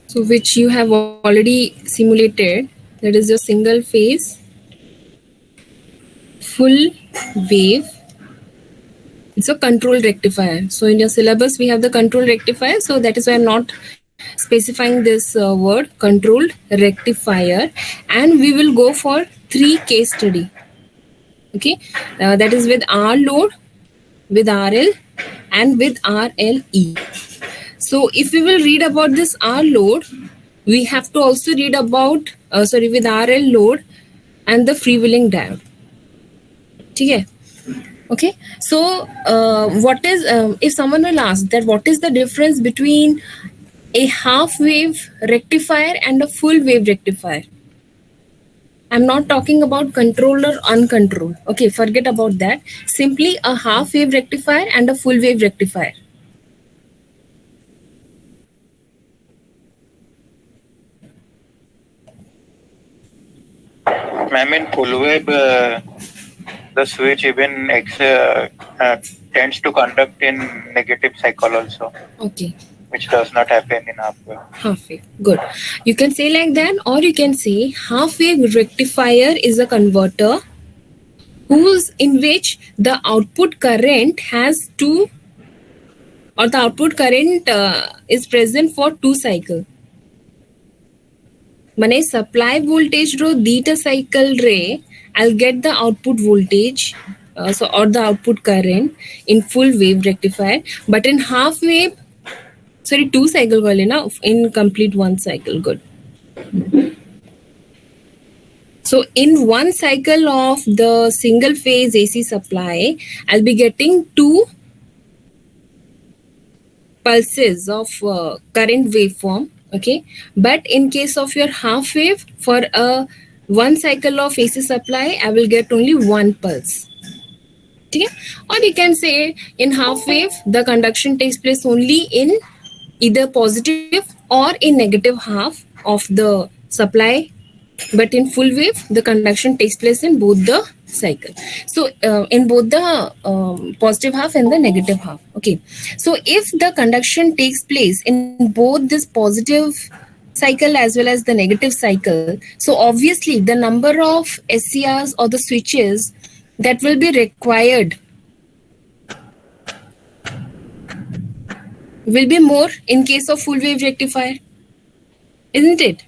So which you have already simulated. That is your single phase full wave. It's a control rectifier. So in your syllabus we have the control rectifier. So that is why I'm not specifying this word controlled rectifier, and we will go for 3 case study. Okay, that is with R load, with RL, and with RLE. So if we will read about this R load, we have to also read about with RL load and the freewheeling diode. Okay. Okay. So what is if someone will ask that what is the difference between a half wave rectifier and a full wave rectifier? I'm not talking about controlled or uncontrolled. Okay, forget about that. Simply a half wave rectifier and a full wave rectifier. Ma'am, in full wave, the switch even tends to conduct in negative cycle also. Okay. Which does not happen in half wave. Half wave. Good. You can say like that, or you can say half wave rectifier is a converter in which the output current has two, or the output current is present for 2 cycle. Mane supply voltage ro dita cycle re, I'll get the output voltage or the output current in full wave rectifier, but in half wave, 2 cycle wale na, in complete 1 cycle. Good. So in 1 cycle of the single phase AC supply, I'll be getting 2 pulses of current waveform. Okay, but in case of your half wave, for a 1 cycle of AC supply, I will get only 1 pulse. Okay? Or you can say in half wave, the conduction takes place only in either positive or in negative half of the supply, but in full wave the conduction takes place in both the cycle. So in both the positive half and the negative half. Okay, so if the conduction takes place in both this positive cycle as well as the negative cycle, so obviously the number of SCRs or the switches that will be required will be more in case of full wave rectifier, isn't it?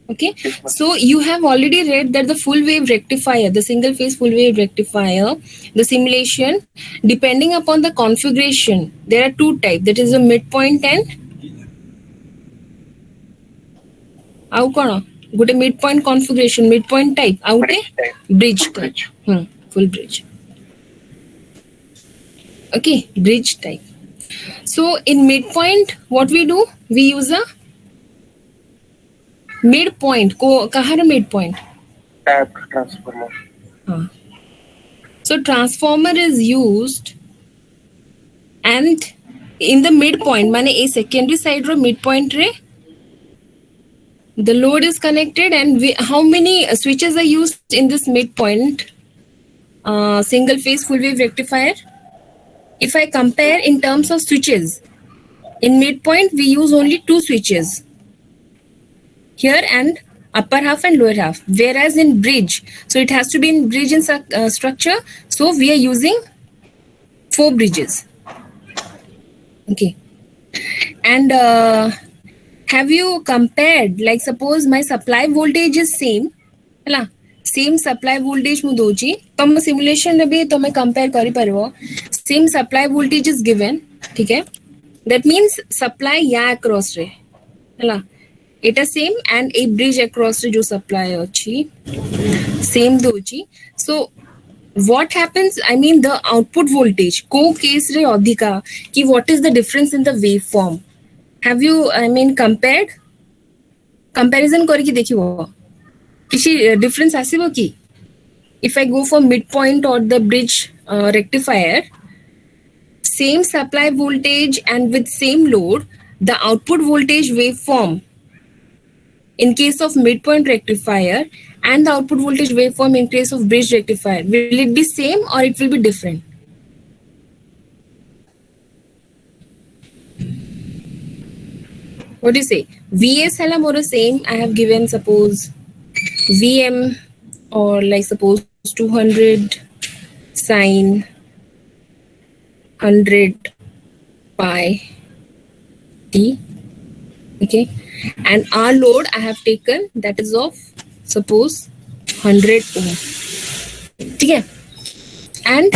Okay, so you have already read that the full wave rectifier, the single phase full wave rectifier, the simulation, depending upon the configuration, there are 2 types, that is a midpoint and ଆଉ କ'ଣ ଗୋଟେ midpoint configuration, midpoint type ଆଉ ଗୋଟେ bridge type. Full bridge. Okay, bridge type. So in midpoint, what we do, we use a midpoint. कहाँ midpoint? Tapped transformer. So transformer is used, and in the midpoint, mane a secondary side ro midpoint re, the load is connected, and how many switches are used in this midpoint single phase full wave rectifier? If I compare in terms of switches, in midpoint we use only 2 switches here, and upper half and lower half, whereas in bridge, so it has to be in bridge and structure, so we are using 4 bridges. Okay, and have you compared, like suppose my supply voltage is same, ହେଲା same supply voltage mu doji, tom simulation re bhi tome compare kari paribo, same supply voltage is given, ठीक है, that means supply या across re, ହେଲା এটা same, and a bridge across re jo supply ଅଛି same doji. So what happens, I mean the output voltage co case re adhika ki what is the difference in the waveform? Have you, I mean, compared, comparison କରିକି ଦେଖିବ କିଛି difference ଆସିବ କି? If I go for midpoint or the bridge rectifier, same supply voltage and with same load, the output voltage waveform in case of midpoint rectifier and the output voltage waveform in case of bridge rectifier, will it be same or it will be different? what do you say, VS hala more same I have given suppose VM or like suppose 200 sine 100 pi t, okay, and our load I have taken that is of suppose 100 ohm, okay, and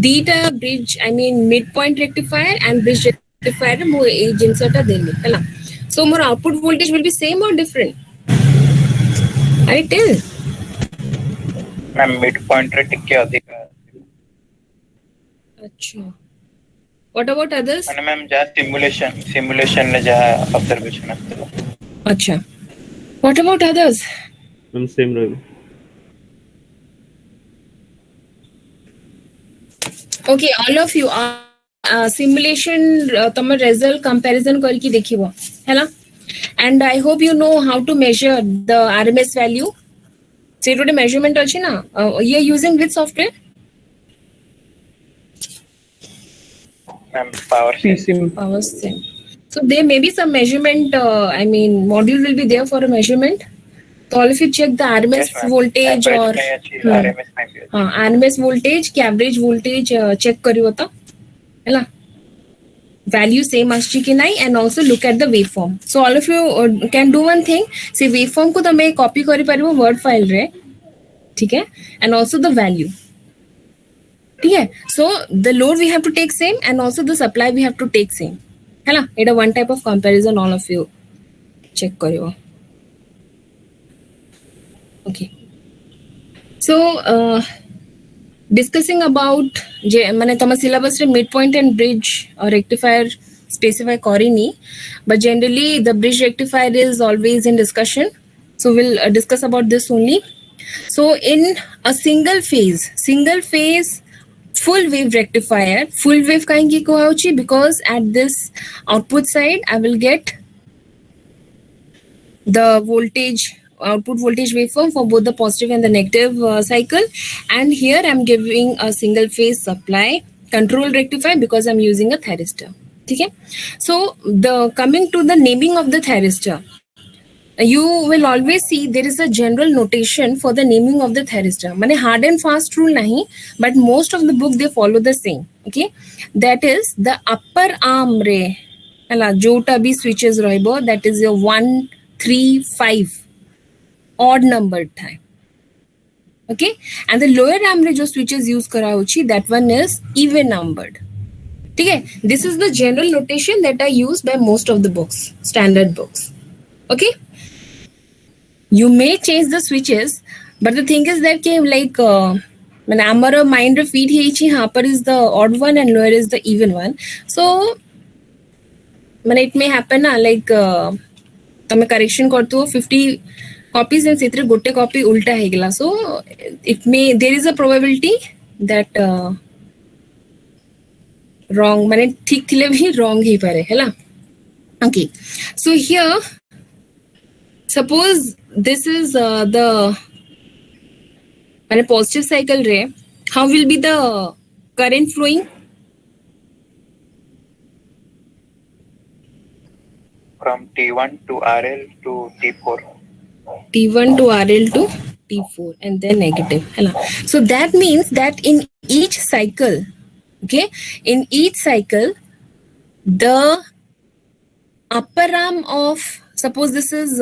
dita bridge I mean midpoint rectifier and bridge rectifier mo ei jinsa ta deli hala. So more output voltage will be same or different, I tell. Ma'am mid point रे टिके अधिक अच्छा, what about others? माने ma'am जा simulation ने जा observation असतो. अच्छा, what about others? Ma'am same रहेगा. Okay, all of you simulation तम result comparison करके देखिबो हैला, and I hope you know how to measure the RMS value. So it measurement अछि ना, you are using which software? Ma'am power PCM. Power Sim. So there may be some measurement I mean module will be there for a measurement. So all of you check the RMS voltage or RMS में भी हाँ RMS voltage कि average voltage check करियो ता हैला, value same आछि कि नहीं, and also look at the waveform. So all of you can do one thing, से waveform को तमे copy करि परिबो word file रे, ठीक है, and also the value, ठीक है. So the load we have to take same and also the supply we have to take same हैला. एटा one type of comparison all of you check करियो. Okay, so discussing about माने तम syllabus रे midpoint and bridge or rectifier specify करिनी, but generally the bridge rectifier is always in discussion, so we'll discuss about this only. So in a single phase full wave rectifier, full wave काहेकि कहउची, because at this output side I will get the voltage output voltage waveform for both the positive and the negative cycle, and here I'm giving a single phase supply control rectifier because I'm using a thyristor, okay. So the coming to the naming of the thyristor, you will always see there is a general notation for the naming of the thyristor. Mane hard and fast rule nahi, but most of the book they follow the same, okay. That is the upper arm re hala jota bhi switches roibo, that is your 1 3 5 odd numbered time, okay, and the lower arm re jo switches use kara hochi, that one is even numbered, ठीक है. This is the general notation that are used by most of the books, standard books, okay. You may change the switches, but the thing is that like when our mind feed he upper is the odd one and lower is the even one, so when it may happen like तमे correction करतो 50 copies and सेतरे गोटे copy उल्टा हे गेला, so it may there is a probability that wrong माने ठीक थिले भी wrong ही पारे हैला. Okay, so here suppose this is the माने positive cycle रे, how will be the current flowing? from T1 to RL to T4. T1 to RL to T4 and then negative. So that means that in each cycle, okay, in each cycle, the upper arm of, suppose this is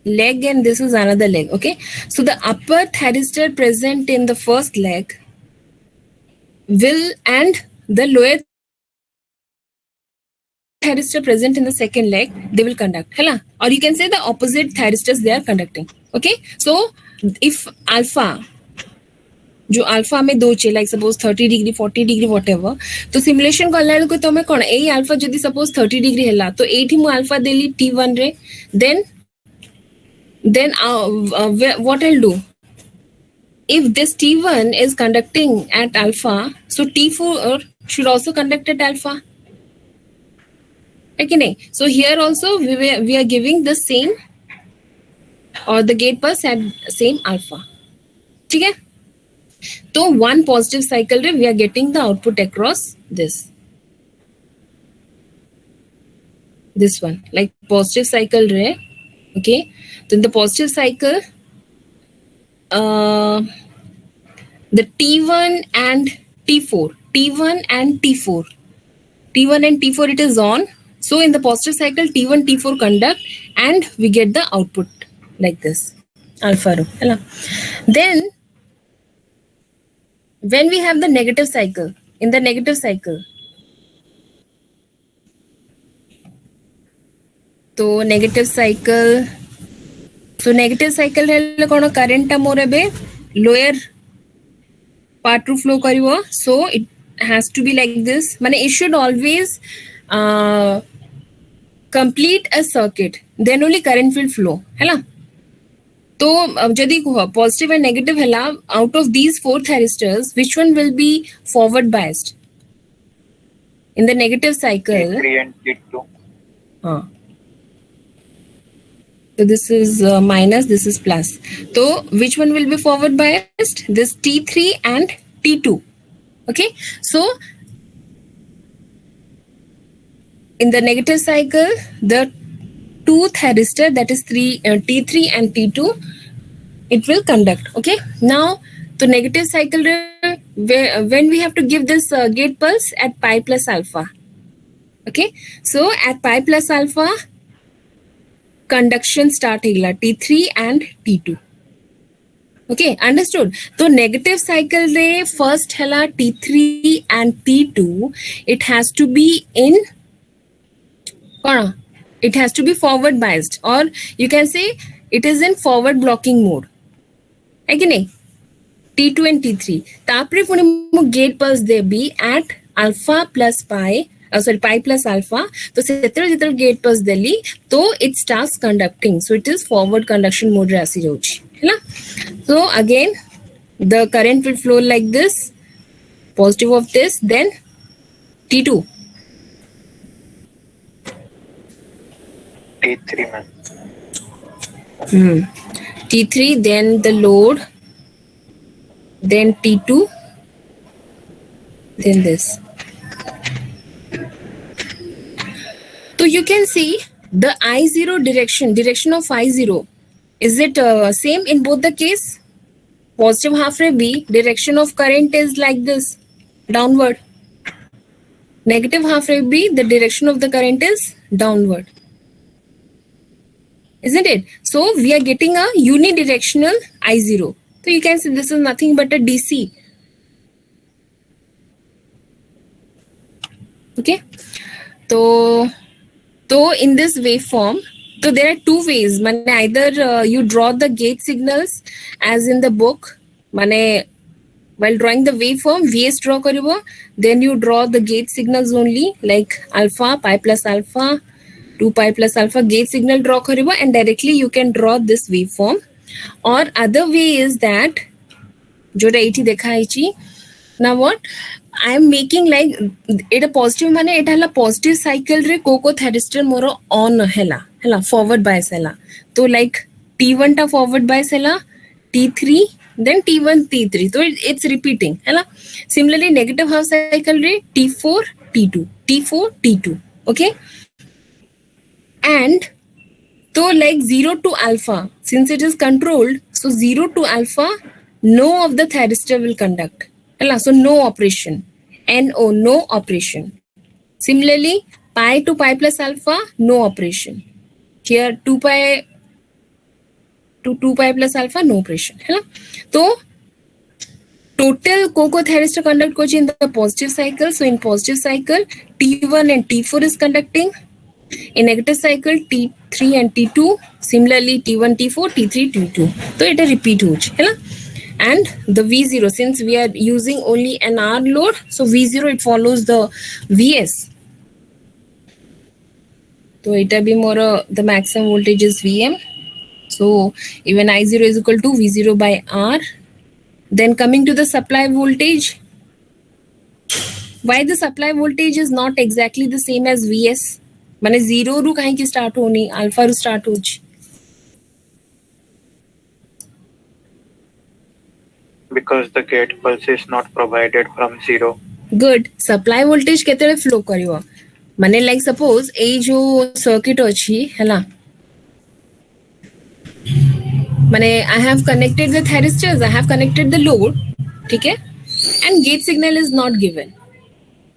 leg and this is another leg, okay. So the upper thyristor present in the first leg will and the lower thyristor present in the second leg, they will conduct, hela, or you can say the opposite thyristors they are conducting, okay. So if alpha जो alpha में दो चे like suppose 30 degree 40 degree whatever, तो simulation करला को तमे कोन ए alpha जदी suppose 30 degree हला तो एठी मु अल्फा देली T1 रे, then what I'll do, if this T1 is conducting at alpha, so T4 should also conduct at alpha, okay. So here also we are giving the same or the gate bus at same alpha, okay. So one positive cycle re we are getting the output across this one, like positive cycle re. Okay, so in the positive cycle, the T1 and T4, T1 and T4, T1 and T4 it is on. So in the positive cycle, T1, T4 conduct and we get the output like this, alpha rho. Then when we have the negative cycle, in the negative cycle, so negative cycle हेले कोन current टा मोर एबे lower part रू flow करिवो so it has to be like this माने it should always complete a circuit then only current will flow हैला तो जदि positive and negative हैला out of these four thyristors which one will be forward biased in the negative cycle T3 and T2 so this is minus, this is plus. So which one will be forward biased? This T3 and T2. Okay. So in the negative cycle, the two thyristor that is T3 and T2, it will conduct. Okay. Now the negative cycle when we have to give this gate pulse at pi plus alpha. Okay. So at pi plus alpha, conduction start higla T3 and T2. Okay, understood. So negative cycle re first hela T3 and T2, it has to be in it has to be forward biased, or you can say it is in forward blocking mode. Again, T2 and T3. Tapre puni gate pulse debi at alpha plus pi. Sorry, pi plus alpha. So, settle gate pulse deli. So, it starts conducting. So, it is forward conduction mode. So, again, the current will flow like this. Positive of this, then T2. T3 man. T3, then the load, then T2, then this. So you can see the I0 direction of I0. Is it same in both the case? Positive half ray B, direction of current is like this, downward. Negative half ray B, the direction of the current is downward. Isn't it? So we are getting a unidirectional I0. So you can see this is nothing but a DC. Okay. So in this waveform, so there are two ways. Mane either you draw the gate signals as in the book. Mane while drawing the waveform, VS draw karibo. Then you draw the gate signals only like alpha, pi plus alpha, 2 pi plus alpha gate signal draw karibo, and directly you can draw this waveform. Or other way is that joda eti dekha ichi. Now what? I am making like it a positive mane it hala positive cycle re coco thyristor moro on hela forward bias hela. So like T1 ta forward bias hela, T3 then T1 T3. So it's repeating hela. Similarly negative half cycle re T4 T2 T4 T2. Okay. And so like 0 to alpha, since it is controlled, so 0 to alpha, no of the thyristor will conduct. So no operation. NO, no operation. Similarly, pi to pi plus alpha, no operation. Here 2 pi to 2 pi plus alpha, no operation. So total coco thyristor conduct coach in the positive cycle. So in positive cycle, T1 and T4 is conducting. In negative cycle, T3 and T2. Similarly, T1, T4, T3, T2. So it a repeat huge. And the V0, since we are using only an R load, so V0 it follows the VS. So it will be more the maximum voltage is VM. So even I0 is equal to V0 by R. Then coming to the supply voltage. Why the supply voltage is not exactly the same as VS? Mane 0 ru kahin ki start honi, alpha ru start hochi. because the gate pulse is not provided from zero. Good. Supply voltage केतेବେଳେ flow करिवो माने like suppose एई जो circuit अछि हैला माने I have connected the thyristors, I have connected the load, ठीक है, and gate signal is not given.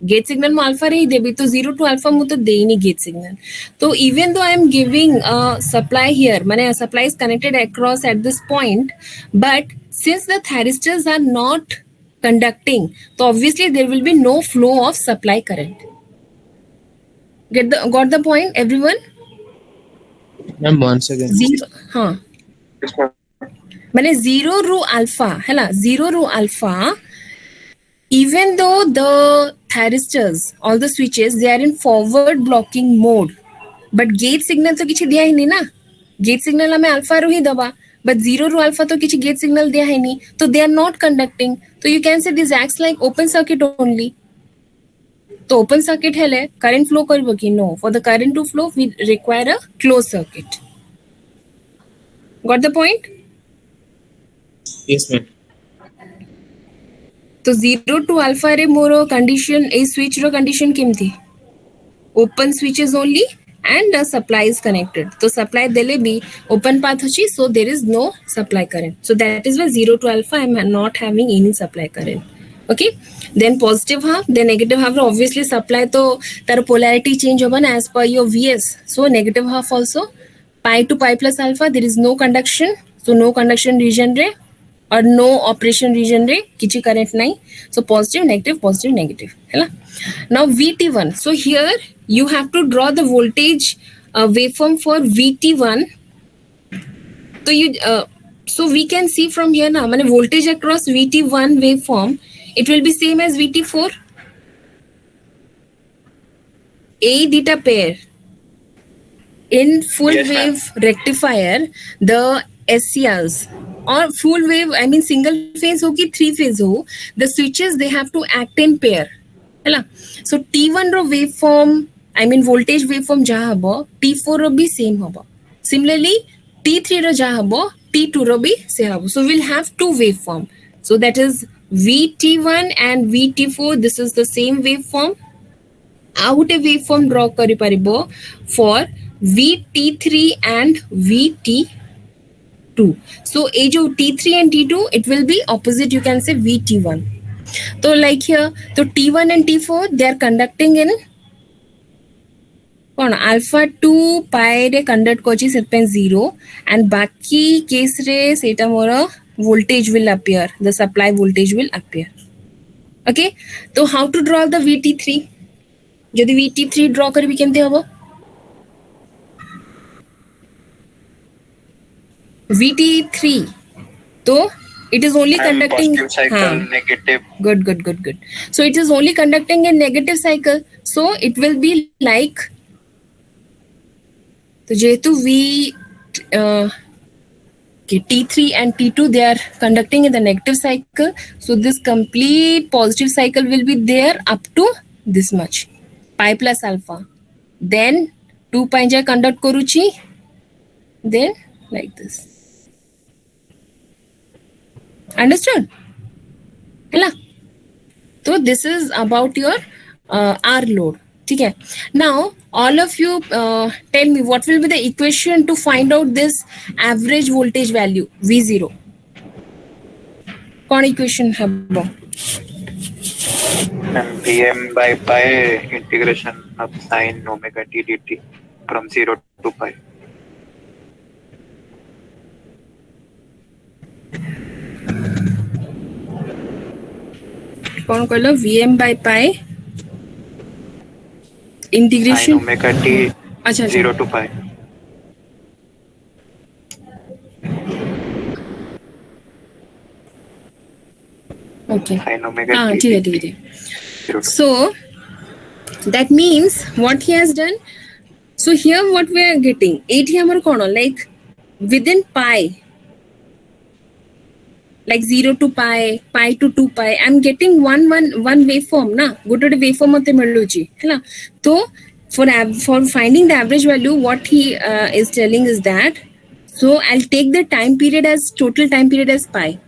Gate signal में alpha नहीं देबी तो 0 to अल्फा मु तो दे ही नहीं गेट सिग्नल. तो even though I am giving supply here माने supply is connected across at this point but since the thyristors are not conducting, so obviously there will be no flow of supply current. Got the point everyone? Ma'am, once again. Zero, हाँ माने 0 रू alpha है ना, 0 रू alpha even though the thyristors, all the switches, they are in forward blocking mode, but gate signal तो किसी दिया ही नहीं ना. gate signal हमें अल्फा रू ही दबा, but 0 रू अल्फा तो किसी gate signal दिया ही नहीं, तो they are not conducting. तो you can say this acts like open circuit only. तो open circuit है ले current flow करिबो कि no? For the current to flow, we require a closed circuit. Got the point? Yes, ma'am. तो 0 to alpha रे मोरो condition ए switch रो कंडीशन केमथी open switches only and the supply is connected. तो supply देले भी ओपन पाथ अछि, so there is no supply current. So that is why 0 to alpha I am not having any supply current. Okay, then positive half, then negative half obviously supply तो तार polarity change होगा ना as per your Vs. So negative half also pi to pi plus alpha there is no conduction, so no conduction region रे और no operation reason रे किसी current नहीं. So positive negative है ना. Now VT1, so here you have to draw the voltage waveform for VT1. तो you so we can see from here ना माने voltage across VT1 waveform it will be same as VT4. A data pair in full Yes, ma'am. wave rectifier, the SCRs or full wave, I mean single phase हो कि 3 phase हो, the switches they have to act in pair है ना. So T1 row waveform, I mean voltage waveform जहाँ हबो T4 रो भी same हबो. Similarly T3 रो जहाँ हबो T2 रो भी same हबो. So we'll have two waveform. So that is VT1 and VT4. This is the same waveform. ଆଉ ଗୋଟେ waveform draw କରିପାରିବ for VT3 and VT2. So a जो T3 and T2 it will be opposite, you can say VT1. So like here, so T1 and T4 they are conducting in कौन alpha 2 pi रे conduct Kochi setpen 0 and बाकी case रे सेटा मोर voltage will appear, the supply voltage will appear. Okay, so how to draw the VT3? যদি VT3 draw करबी केमते हबो VT3 तो it is only conducting positive cycle, negative. Good. So it is only conducting in negative cycle, so it will be like तो जेतु T3 and T2 they are conducting in the negative cycle, so this complete positive cycle will be there up to this much pi plus alpha, then 2 pi ja conduct koruchi, then like this. Understood? Hela. So this is about your R load. ठीक है. Now all of you tell me what will be the equation to find out this average voltage value V0. कौन equation है वो? And Vm by pi integration of sin omega t dt from 0 to pi. कौन कहलो Vm by pi Sin integration omega t अच्छा 0 to pi. okay Sin omega हाँ t ठीक है 0 to so that means what he has done, so here what we are getting 8 hammer कौन like within pi like 0 to pi to 2 pi I'm getting one waveform ना गोटे waveform मते मिलुची है ना. तो for finding the average value what he is telling is that, so I'll take the time period as total time period as pi.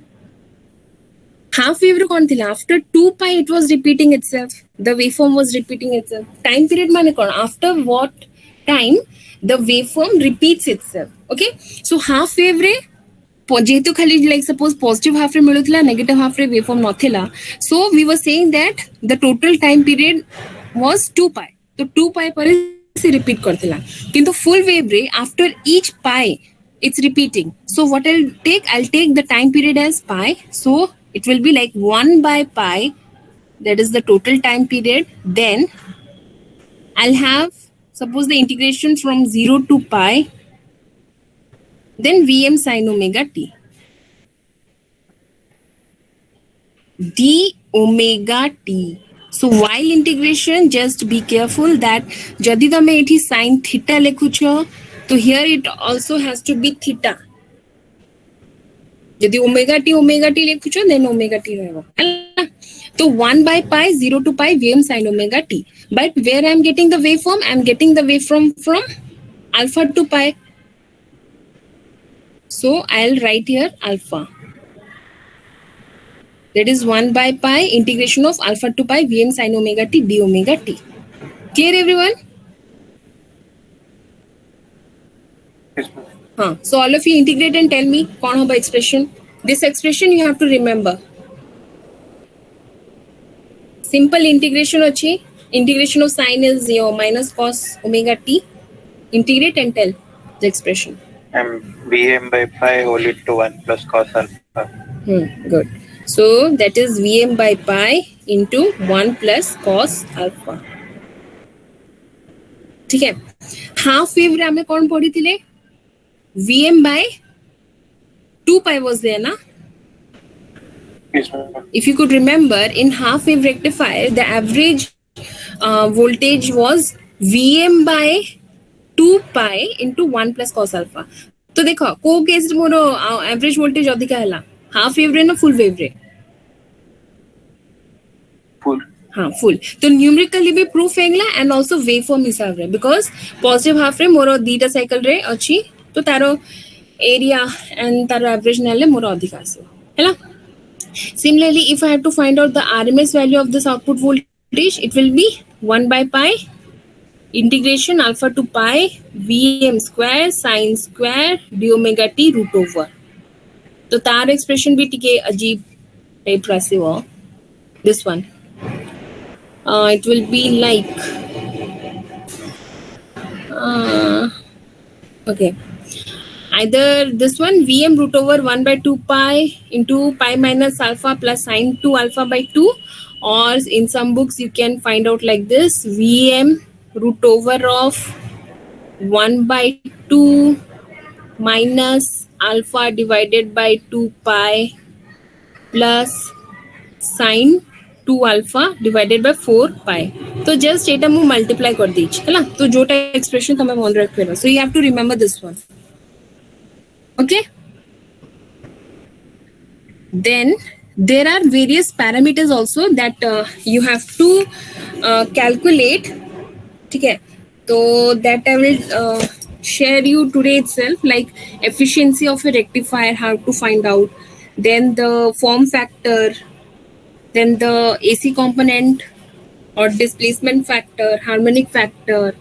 half wave रे कौन थिला after 2 pi it was repeating itself, the waveform was repeating itself. Time period माने कौन, after what time the waveform repeats itself. Okay, so half wave रे जेहेतु खाली like suppose positive half रे मिलुथिला negative half रे waveform नथिला, so we were saying that the total time period was 2 pi. तो 2 pi पर से repeat करथिला, किंतु full wave रे after each pi it's repeating. So what I'll take the time period as pi, so it will be like 1 by pi, that is the total time period. Then I'll have, suppose the integration from 0 to pi, then Vm sin omega t. D omega t. So while integration, just be careful that जदि तमे एठी sin theta लेखुछो, तो here it also has to be theta. यदि omega T लिखुछो then omega T रहबो हैला. तो 1 by pi 0 to pi Vm sin omega t. But where I am getting the waveform, I am getting the waveform from alpha to pi. So I'll write here alpha. That is 1 by pi integration of alpha to pi Vm sin omega t d omega t. Clear everyone? Yes, ma'am. So all of you integrate and tell me कौन होगा expression. This expression you have to remember. Simple integration अच्छी. Integration of sine is your minus cos omega t. Integrate and tell the expression. And Vm by pi whole into 1 plus cos alpha. Good. So that is Vm by pi into 1 plus cos alpha. ठीक है. Half wave रे हमें कौन पढ़ी थी ले? Vm by 2 pi was there na? Yes, ma'am. If you could remember, in half wave rectifier, the average voltage was Vm by 2 pi into 1 plus cos alpha. तो देखो को केस मोर एवरेज वोल्टेज अधिका हैला हाफ वेव रे ना full wave रे? Full. हाँ full. तो न्यूमेरिकली भी प्रूफ हेगला एंड आल्सो वेवफॉर्म हिसाब रे, बिकॉज पॉजिटिव हाफ रे मोर दीटा साइकिल रे अछि, तो तारो एरिया एंड तारो एवरेज नेले मोर अधिका आसे हैला. Similarly, if I have to find out the RMS value of this output voltage, it will be 1 by pi integration alpha to pi Vm square sin square d omega t root over. तो तार expression भी टिके अजीब type रासे वो. This one. It will be like okay. Either this one Vm root over 1 by 2 pi into pi minus alpha plus sine 2 alpha by 2, or in some books you can find out like this Vm root over of 1 by 2 minus alpha divided by 2 pi plus sine 2 alpha divided by 4 pi. तो just एटा मु multiply कर दीजिए हैला. तो जोटा expression तमे मन रखबे. So you have to remember this one. Okay. Then there are various parameters also that you have to calculate. ठीक है. तो that I will share you today itself, like efficiency of a rectifier, how to find out. Then the form factor. Then the AC component or displacement factor, harmonic factor.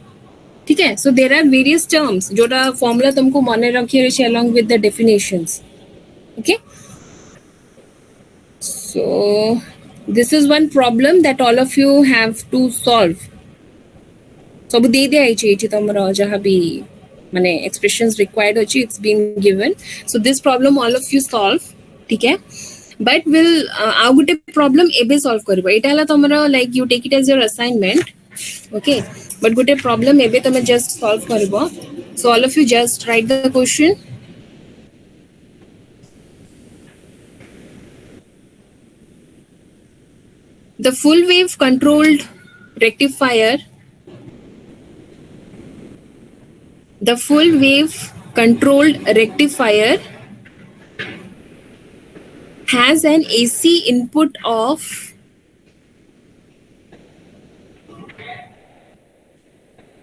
ठीक है. So there are various terms जोटा formula तुमको माने रखिए रहे along with the definitions. Okay. So this is one problem that all of you have to solve. सब दे दिया है चीज़ तुम्हारा जहाँ भी माने expressions required होची, it's been given. So this problem all of you solve. ठीक है. But will आउ गुटे problem एबे solve करबो. एटा हला तुम्हारा like you take it as your assignment. Okay. But good problem maybe to just solve karibo. So all of you just write the question. The full wave controlled rectifier. The full wave controlled rectifier has an AC input of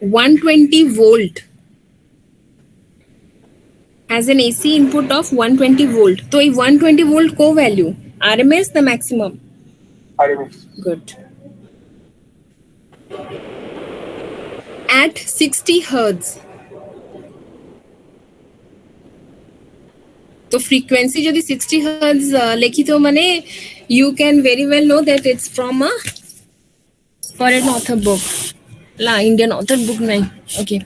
120 volt. Has an AC input of 120 volt. तो ये 120 volt को value RMS the maximum. RMS. Good. At 60 hertz. तो frequency যদি 60 hertz লিখিত মানে you can very well know that it's from a foreign author book. La Indian author book nahi. Okay.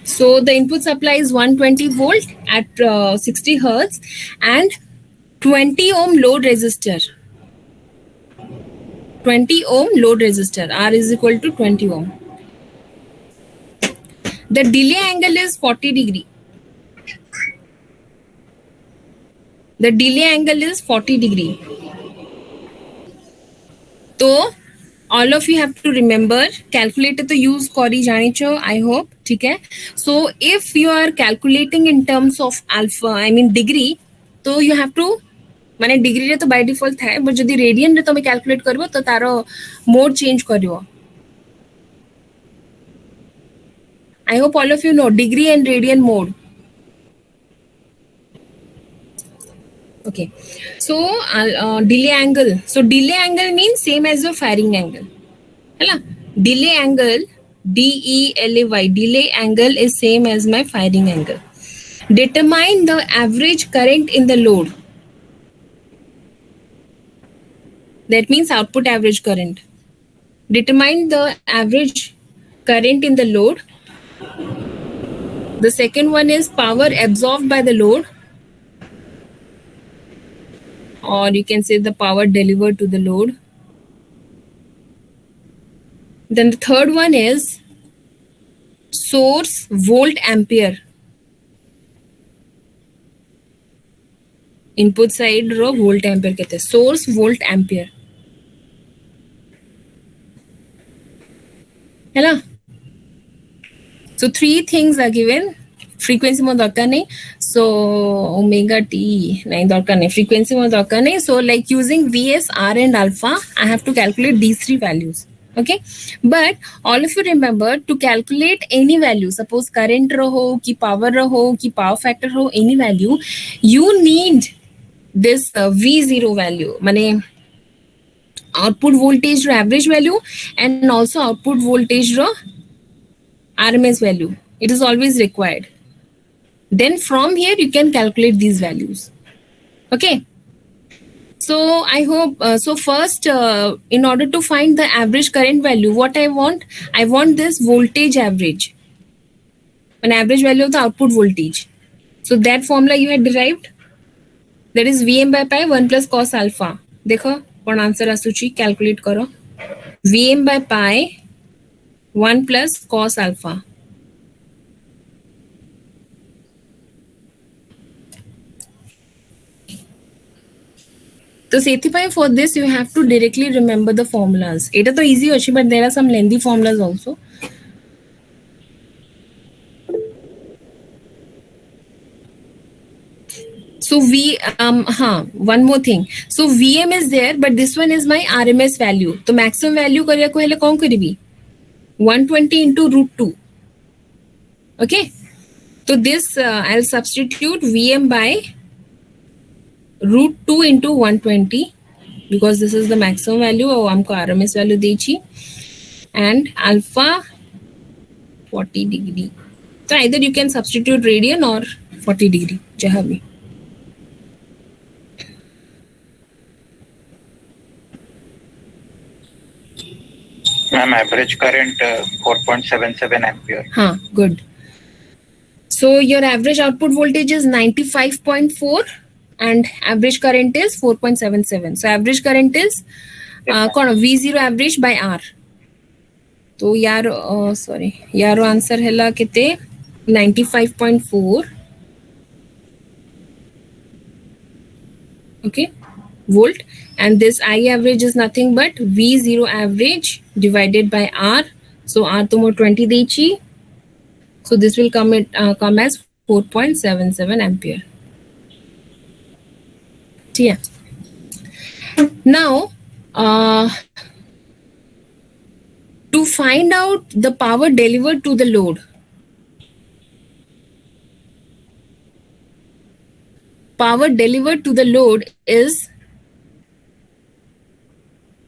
So the input supply is 120 volt at 60 hertz and 20 ohm load resistor. 20 ohm load resistor. R is equal to 20 ohm. The delay angle is 40 degree. The delay angle is 40 degree. So all of you have to remember calculator to use kori janicho, I hope. ठीक है. So if you are calculating in terms of alpha, I mean degree, तो you have to माने degree रे तो by default थाए but जदी radian रे तमे कैलकुलेट करबो तो तारो मोड चेंज करिवो. I hope all of you know degree and radian mode. Okay. So delay angle. So delay angle means same as your firing angle. Hala? Delay angle DELAY. Delay angle is same as my firing angle. Determine the average current in the load. That means output average current. Determine the average current in the load. The second one is power absorbed by the load, or you can say the power delivered to the load. Then the third one is source volt ampere. Input side row volt ampere कहते हैं. Source volt ampere. है ना? So three things are given. Frequency में दरकार नहीं. So omega t नहीं दरकार नहीं. Frequency में दरकार नहीं. So like using VS, R and alpha, I have to calculate these three values. Okay, but all of you remember to calculate any value. Suppose current रहो कि power रहो कि power factor रहो any value, you need this V0 value. माने output voltage row average value and also output voltage ro RMS value. It is always required. Then from here you can calculate these values. Okay. So I hope so. First, in order to find the average current value, what I want this voltage average, an average value of the output voltage. So that formula you had derived, that is Vm by pi 1 plus cos alpha. देखो कौन answer आसुची calculate करो. Vm by pi 1 plus cos alpha. So for this you have to directly remember the formulas. It is easy, but there are some lengthy formulas also. So one more thing. So Vm is there, but this one is my RMS value. So maximum value करिया को हेले कौन करीबी 120 into root 2. Okay. So this I'll substitute Vm by root 2 into 120 because this is the maximum value और हमको RMS value देची and alpha 40 degree. So either you can substitute radian or 40 degree. जहाँ भी. Ma'am, average current 4.77 ampere. हाँ, good. So your average output voltage is 95.4 and average current is 4.77. So average current is V0 average by R. तो यारो answer हैला किते 95.4 okay volt, and this I average is nothing but V0 average divided by R. So R to more 20 dechi. So this will come as 4.77 ampere. Yeah. Now, to find out the power delivered to the load, power delivered to the load is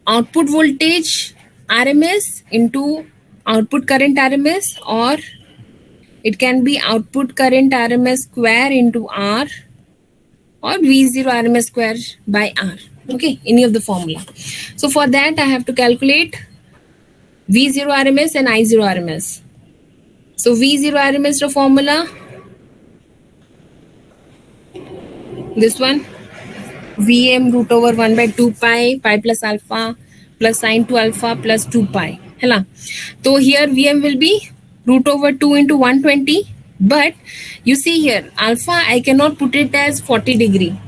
output voltage RMS into output current RMS, or it can be output current RMS square into R, or V0 RMS square by R. Okay, any of the formula. So for that I have to calculate V0 RMS and I0 RMS. So V0 RMS the formula, this one, Vm root over 1 by 2 pi, pi plus alpha plus sine 2 alpha plus 2 pi. Hela. So here Vm will be root over 2 into 120. But you see here, alpha I cannot put it as 40 degree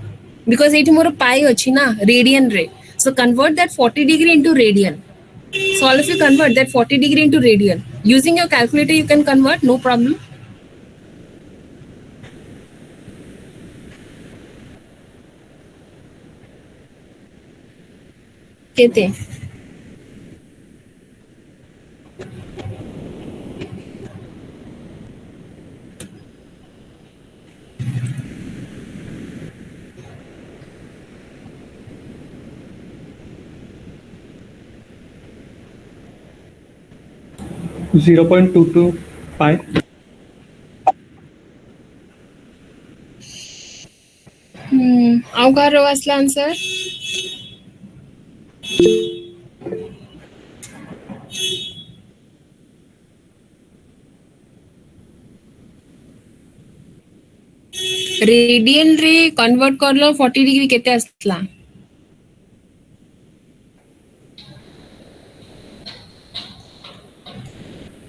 because it more pi achi na, radian ray. So convert that 40 degree into radian. So all of you convert that 40 degree into radian. Using your calculator you can convert, no problem. Kete. Zero 0.22 pi. Avgar wasla answer. Radian रे convert करलो 40 degree केते आसला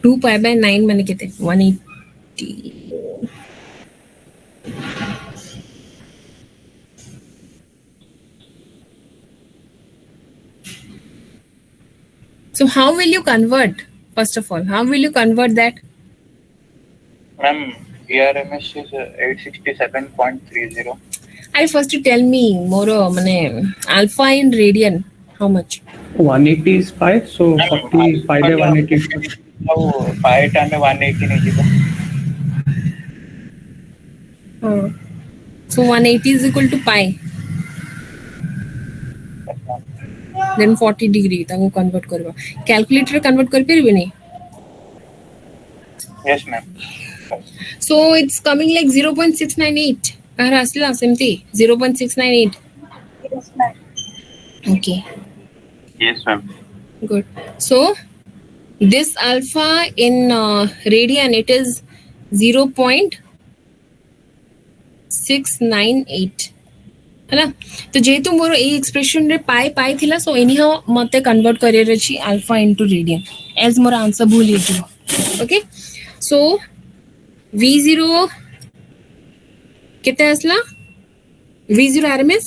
2 pi by 9 माने केते 180. So how will you convert? First of all, how will you convert that? Ma'am, ERMS is 867.30. I first you tell me more mane alpha in radian how much? 180 is pi, so 40 pi by 180 is pi. Now, pi time 180 नहीं जीता. So 180 is equal to pi. Then 40 degree ताको convert करवा. Calculator convert कर फिर भी नहीं. Yes, ma'am. So it's coming like 0.698. कहाँ रास्ते सेमती 0.698. Yes, ma'am. Okay, Yes, ma'am. good. So this alpha in radian it is 0.698 है ना. तो जेतु मोर ए एक्सप्रेशन रे पाई पाई थिला, सो एनी हाउ मते कन्वर्ट करियर अछि अल्फा इनटू रेडियन एज मोर आंसर भूल गेटियो. ओके, सो V0 केते आसला V0 RMS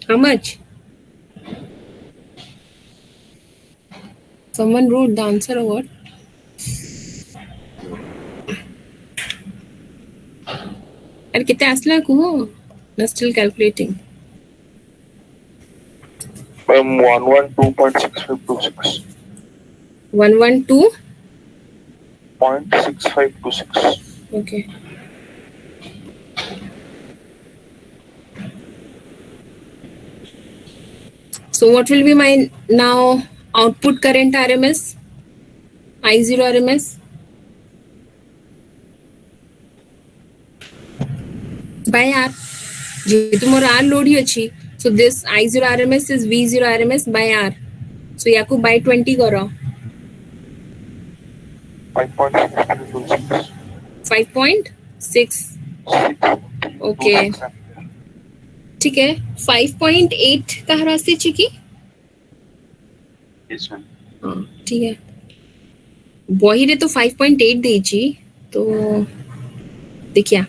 how much? Someone wrote the answer or what? अरे कितने आसला कुहो? I'm still calculating. 112.6526. 112. 0.6526. Okay. So what will be my now output current RMS? I0 RMS? By R. जेतु मोर R load ही अछि. So this I0 RMS is V0 RMS by R. So याकू by 20 करो. 5.6. 5.6. Okay. ठीक है. 5.8 कहाँ रास्ते चिकी? Yes, ma'am. हाँ ठीक है. बॉही रे तो 5.8 देची तो देखिया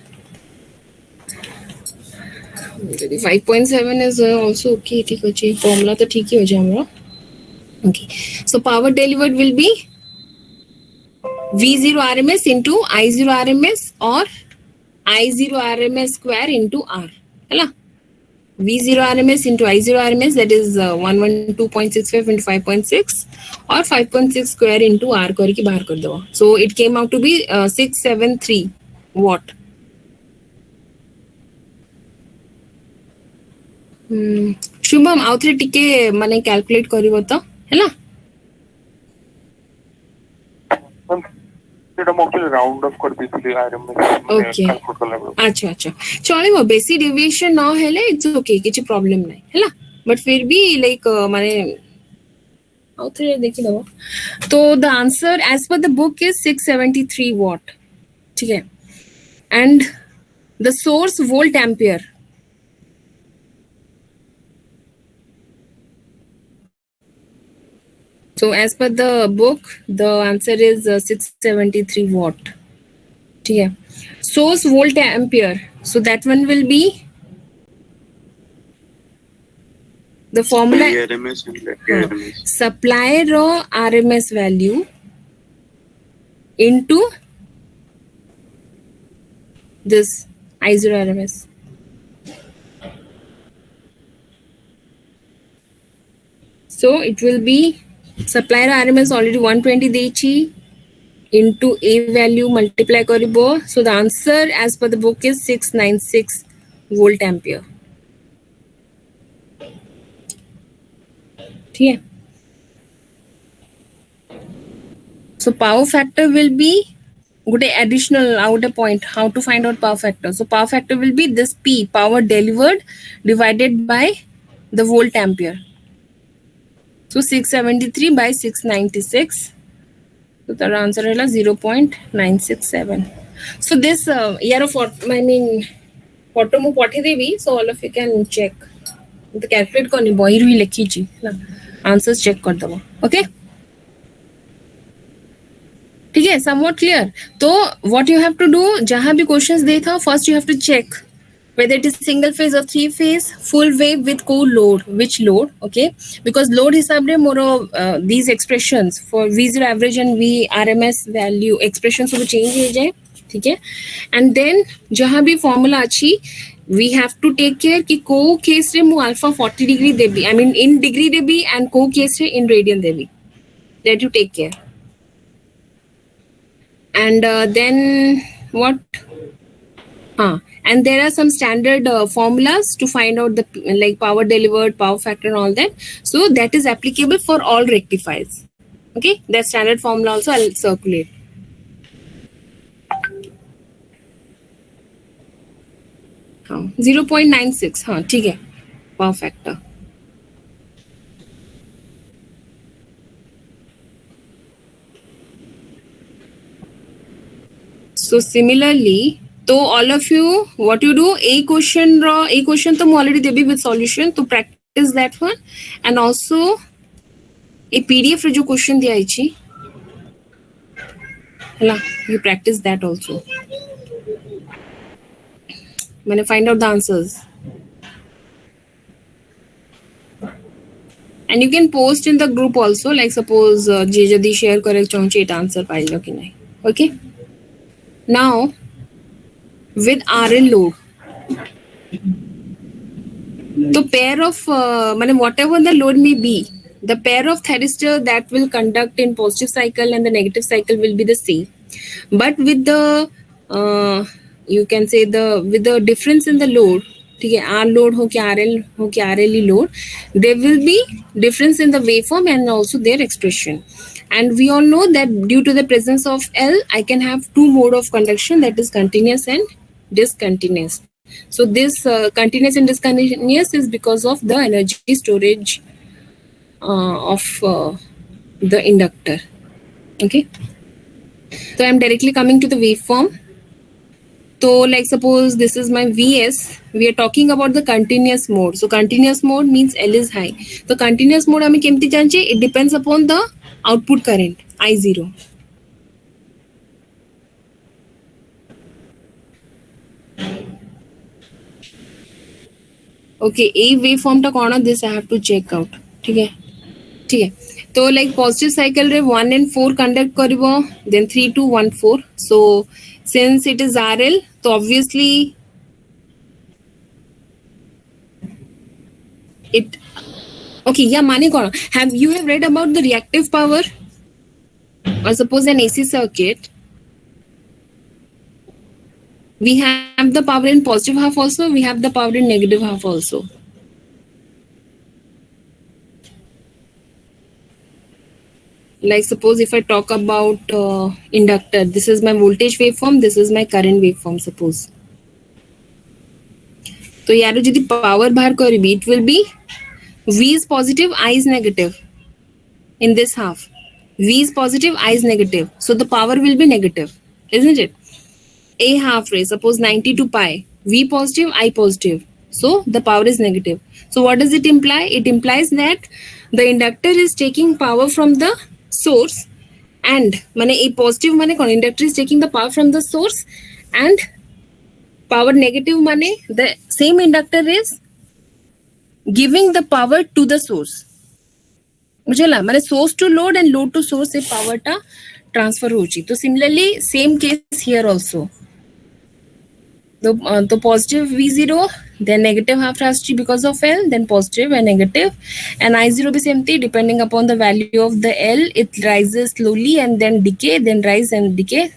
5.7 is also okay. ठीक अच्छी फॉर्मूला तो ठीक ही हो जाए हमरा. Okay, so power delivered will be V0 RMS into I0 RMS or I0 RMS square into R. है ना. V0 RMS into I0 RMS, that is 112.65 into 5.6 or 5.6 square into R करके बाहर कर दो. So it came out to be 673 watt. Shubham आउ थे टिके माने कैलकुलेट करिवो तो हैला. ସେଟା ମୁଁ actually round off କରିଦେଇଥିଲି RMS Okay. calculate କଲା ବେଳକୁ. अच्छा अच्छा चलिबो बेसी डेविएशन न हेले इट्स ओके किछि प्रॉब्लम नै हैला. बट फिर भी लाइक माने आउ थे देखि दबो. तो the answer as per the book is 673 watt. ठीक है. And the source volt ampere. So as per the book, the answer is 673 watt. ठीक है. Source volt ampere. So that one will be the formula. RMS and RMS. Supply raw RMS value into this I0 RMS. So it will be supply raw RMS already 120 देची into A value multiply karibo. So the answer as per the book is 696 volt ampere. ठीक है. So power factor will be good additional out a point how to find out power factor. So power factor will be this P, power delivered divided by the volt ampere. So 673 by 696. So the answer is 0.967. So this year of I mean photo mu pathi debi, so all of you can check. तो calculate करनी बही रुई लिखी ची ना answers check कर दो. Okay ठीक है. somewhat clear. तो what you have to do जहाँ भी questions दे था first you have to check whether it is single phase or three phase, full wave with co load, which load. Okay, because load हिसाब रे मोरो these expressions for V0 average and V RMS value expressions सब change हो जाए. ठीक है. and then जहाँ भी formula अच्छी we have to take care कि co case रे मु alpha 40 degree Devi, I mean in degree Devi and co case रे in radian Devi. That you take care. And then what? And there are some standard formulas to find out the like power delivered, power factor and all that. So that is applicable for all rectifiers. Okay, that standard formula also I'll circulate. हाँ 0.96 हाँ ठीक है power factor. So similarly, तो all of you, what you do, a question तो मैं already Devi with solution, तो practice that one, and also a PDF रे जो question दिया इची, हला, you practice that also. मैंने find out the answers, and you can post in the group also, like suppose जे जदी share करे चाहूँ चे answer पाइलो कि नहीं. Okay. Now with RL load, the pair of whatever the load may be, the pair of thyristor that will conduct in positive cycle and the negative cycle will be the same, but with the you can say with the difference in the load, ठीक है, R load हो क्या RL हो क्या RLE load, there will be difference in the waveform and also their expression. And we all know that due to the presence of L, I can have two mode of conduction, that is continuous and discontinuous. So this continuous and discontinuous is because of the energy storage of the inductor. Okay. So I'm directly coming to the waveform. So like suppose this is my Vs, we are talking about the continuous mode. So continuous mode means L is high. So continuous mode हमें केमती जानचे? It depends upon the output current I0. Okay, a waveform टा कौन है? This I have to check out. ठीक है, ठीक है. तो like positive cycle रे 1 and 4 conduct करिबो, then 3 2 1 4. So since it is RL, so obviously it okay, yeah, mane kono, have you have read about the reactive power, or suppose an AC circuit, we have the power in positive half also, we have the power in negative half also. Like suppose if I talk about inductor, this is my voltage waveform, this is my current waveform, suppose. तो यार यदि power बाहर करिबी, it will be V is positive, I is negative in this half. V is positive, I is negative, so the power will be negative, isn't it? A half ray, suppose 92 pi, V positive, I positive, so the power is negative. So what does it imply? It implies that the inductor is taking power from the source, and mane a positive mane kon, inductor is taking the power from the source, and power negative mane the same inductor is giving the power to the source. बुझला, माने source to load and load to source से power टा transfer होची. तो similarly same case here also. तो positive V0, then negative half has to because of L, then positive and negative, and I0 भी same thing, depending upon the value of the L, it rises slowly and then decay, then rise and decay.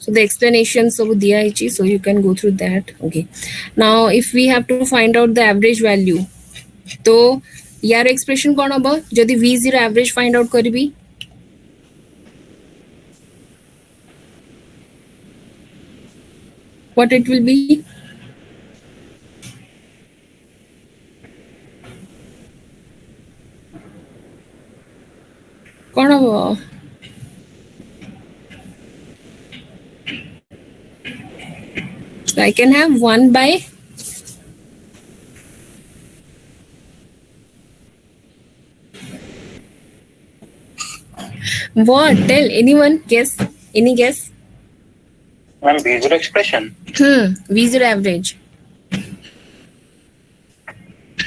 So the explanation so diya hai, so you can go through that. Okay. Now if we have to find out the average value, तो यार expression कौन होगा? जदि V0 average find out करिबी, what it will be? कौन होगा? So I can have 1 by what? Tell anyone, guess, any guess? Ma'am, V0 expression. V0 average.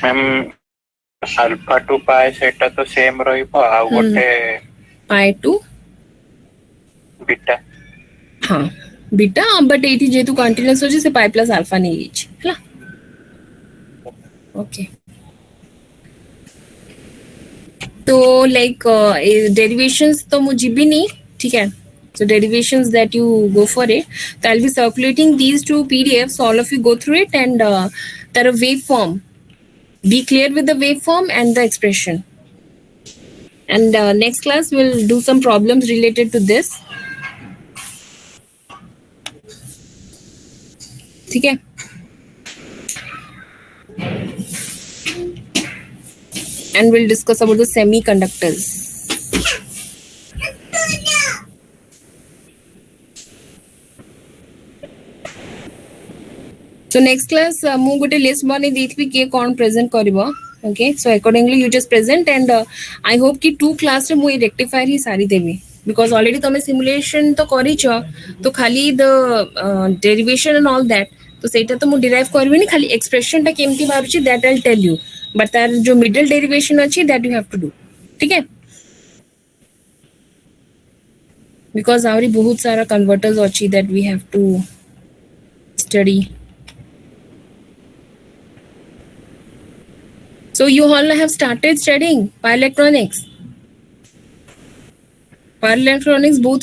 Ma'am, alpha to pi सेटा तो same रहिबो, आ गोटे pi to बीटा. हाँ beta, but eighty जेतु continuous होची से pi plus alpha नहीं Leach हला. Okay, तो लाइक डेरिवेशंस तो मुझे भी नहीं, ठीक है. So derivations that you go for it, so I'll be circulating these two PDFs, all of you go through it, and that a waveform, be clear with the waveform and the expression. And next class we'll do some problems related to this. ठीक है. And we'll discuss about the semiconductors. So next class ମୁଁ ଗୋଟେ list बने ଦେଇଥିବି କିଏ କଣ present କରିବ. Okay, so accordingly you just present, and I hope कि 2 class रे ମୁଁ ଏ rectifier ही सारी देबी, because already तमे simulation तो करिଛ, तो खाली the derivation and all that, तो सेटा तो मु derive करबिनी, खाली expression टा केमती बारुची that I'll tell you, but तार जो middle derivation अछि that you have to do. ठीक है, because आवरी बहुत सारा converters अछि that we have to study. So you all have started studying power electronics. Power electronics both